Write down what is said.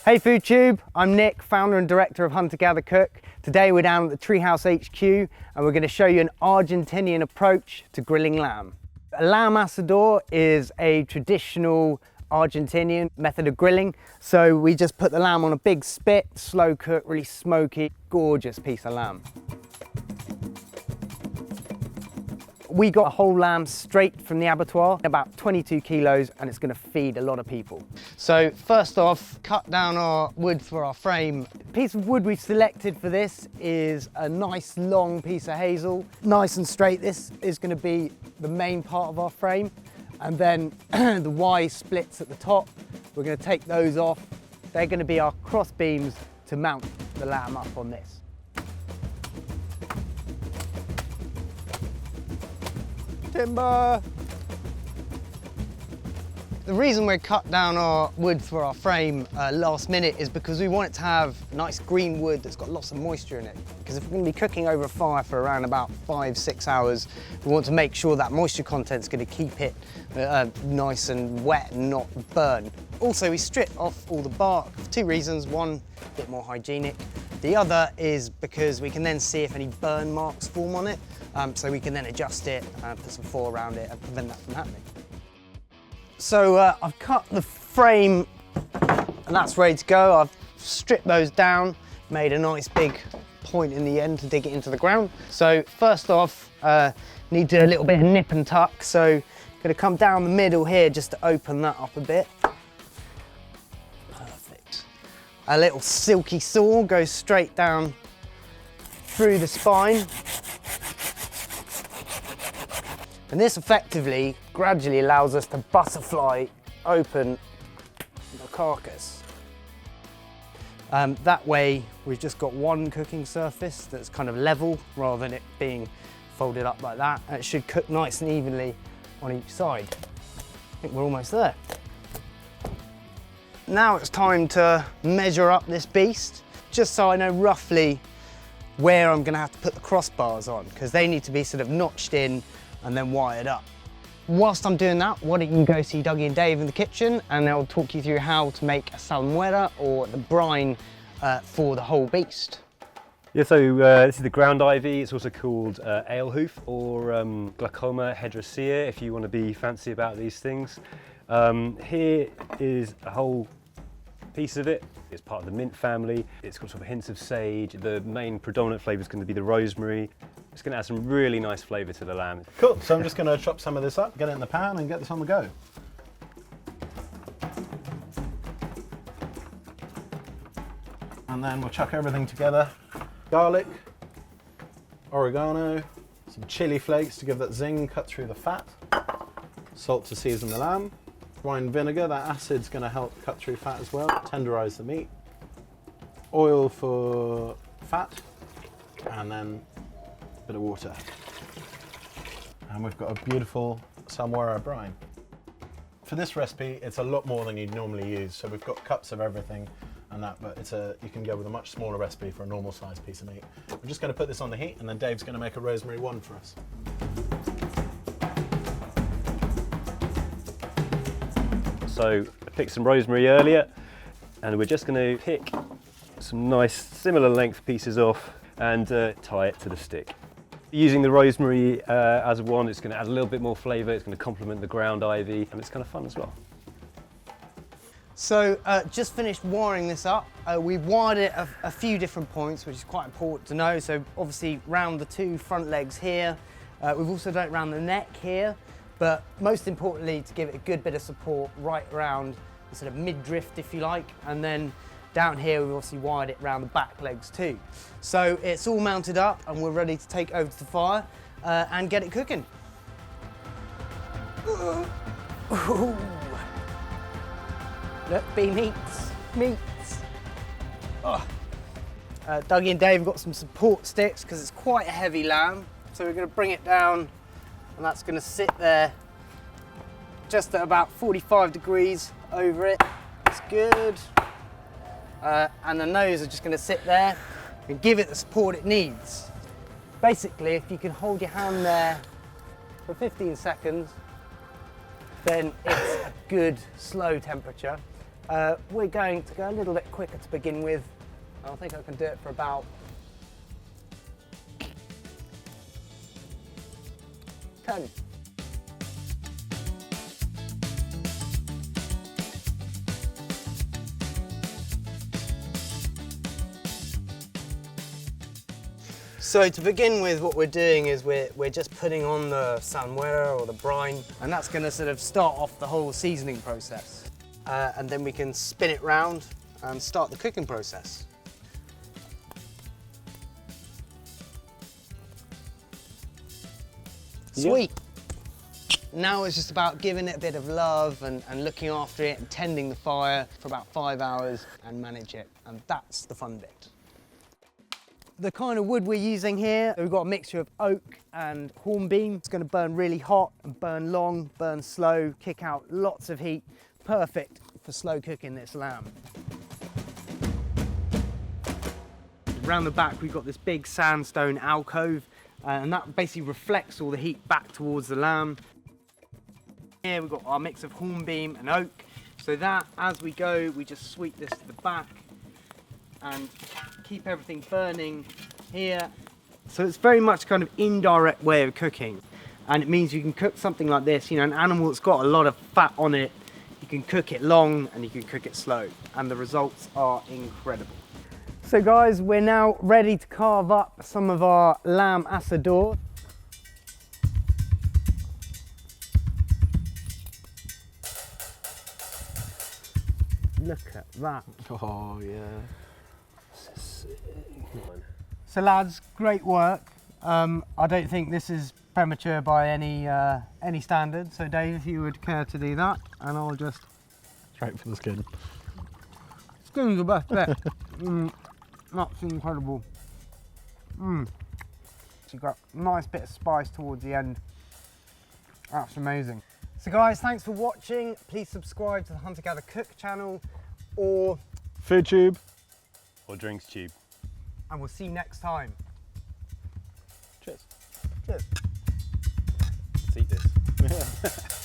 Hey FOODTUBE, I'm Nick, founder and director of Hunter Gather Cook. Today we're down at the Treehouse HQ and we're going to show you an Argentinian approach to grilling lamb. A lamb asador is a traditional Argentinian method of grilling. So we just put the lamb on a big spit, slow cook, really smoky, gorgeous piece of lamb. We got a whole lamb straight from the abattoir, about 22 kilos, and it's going to feed a lot of people. So first off, cut down our wood for our frame. The piece of wood we've selected for this is a nice long piece of hazel. Nice and straight, this is going to be the main part of our frame. And then the Y splits at the top, we're going to take those off. They're going to be our cross beams to mount the lamb up on this. Timber! The reason we cut down our wood for our frame last minute is because we want it to have nice green wood that's got lots of moisture in it. Because if we're going to be cooking over a fire for around about 5-6 hours, we want to make sure that moisture content is going to keep it nice and wet and not burn. Also, we strip off all the bark for two reasons. One, a bit more hygienic. The other is because we can then see if any burn marks form on it. So we can then adjust it, put some foil around it and prevent that from happening. So I've cut the frame and that's ready to go. I've stripped those down, made a nice big point in the end to dig it into the ground. So first off, need to do a little bit of nip and tuck. So I'm gonna come down the middle here just to open that up a bit. Perfect. A little silky saw goes straight down through the spine. And this effectively, gradually allows us to butterfly open the carcass. That way, we've just got one cooking surface that's kind of level, rather than it being folded up like that. And it should cook nice and evenly on each side. I think we're almost there. Now it's time to measure up this beast, just so I know roughly where I'm gonna have to put the crossbars on, because they need to be sort of notched in and then wired up. Whilst I'm doing that, why don't you go see Dougie and Dave in the kitchen and they'll talk you through how to make a salmuera or the brine for the whole beast. Yeah, so this is the ground ivy. It's also called ale hoof or glaucoma hedracea if you want to be fancy about these things. Here is a whole piece of it. It's part of the mint family. It's got sort of hints of sage. The main predominant flavour is going to be the rosemary. It's going to add some really nice flavour to the lamb. Cool, so I'm just going to chop some of this up, get it in the pan and get this on the go. And then we'll chuck everything together. Garlic, oregano, some chili flakes to give that zing, cut through the fat. Salt to season the lamb. Wine vinegar, that acid's going to help cut through fat as well, tenderise the meat. Oil for fat, and then a bit of water. And we've got a beautiful salmuera brine. For this recipe, it's a lot more than you'd normally use. So we've got cups of everything and that, but you can go with a much smaller recipe for a normal sized piece of meat. I'm just going to put this on the heat and then Dave's going to make a rosemary one for us. So I picked some rosemary earlier and we're just going to pick some nice similar length pieces off and tie it to the stick. Using the rosemary as one, it's going to add a little bit more flavour, it's going to complement the ground ivy and it's kind of fun as well. So just finished wiring this up. We've wired it a few different points, which is quite important to know. So obviously round the two front legs here. We've also done it around the neck here. But most importantly, to give it a good bit of support right around the sort of mid-drift, if you like, and then down here we've obviously wired it around the back legs too. So it's all mounted up and we're ready to take over to the fire and get it cooking. Ooh. Look, be meats. Oh. Dougie and Dave have got some support sticks because it's quite a heavy lamb. So we're going to bring it down and that's going to sit there just at about 45 degrees over it. It's good. And the nose are just going to sit there and give it the support it needs. Basically, if you can hold your hand there for 15 seconds, then it's a good slow temperature. We're going to go a little bit quicker to begin with. I think I can do it for about 10. So to begin with, what we're doing is we're just putting on the salmuera or the brine, and that's going to sort of start off the whole seasoning process. And then we can spin it round and start the cooking process. Sweet. Now it's just about giving it a bit of love and looking after it and tending the fire for about 5 hours and manage it. And that's the fun bit. The kind of wood we're using here, we've got a mixture of oak and hornbeam. It's going to burn really hot and burn long, burn slow, kick out lots of heat. Perfect for slow cooking this lamb. Around the back we've got this big sandstone alcove, and that basically reflects all the heat back towards the lamb. Here we've got our mix of hornbeam and oak, so that as we go we just sweep this to the back and keep everything burning here. So it's very much kind of indirect way of cooking, and it means you can cook something like this, you know, an animal that's got a lot of fat on it, you can cook it long and you can cook it slow, and the results are incredible. So guys, we're now ready to carve up some of our lamb assador. Look at that. Oh yeah. So lads, great work. I don't think this is premature by any standard. So Dave, if you would care to do that, and I'll just... Straight for the skin. Skin's the best bit. That's incredible. So you've got a nice bit of spice towards the end. That's amazing. So guys, thanks for watching. Please subscribe to the Hunter Gather Cook channel or FOODTUBE. Or Drinks Tube. and we'll see you next time. Cheers. Cheers. Let's eat this.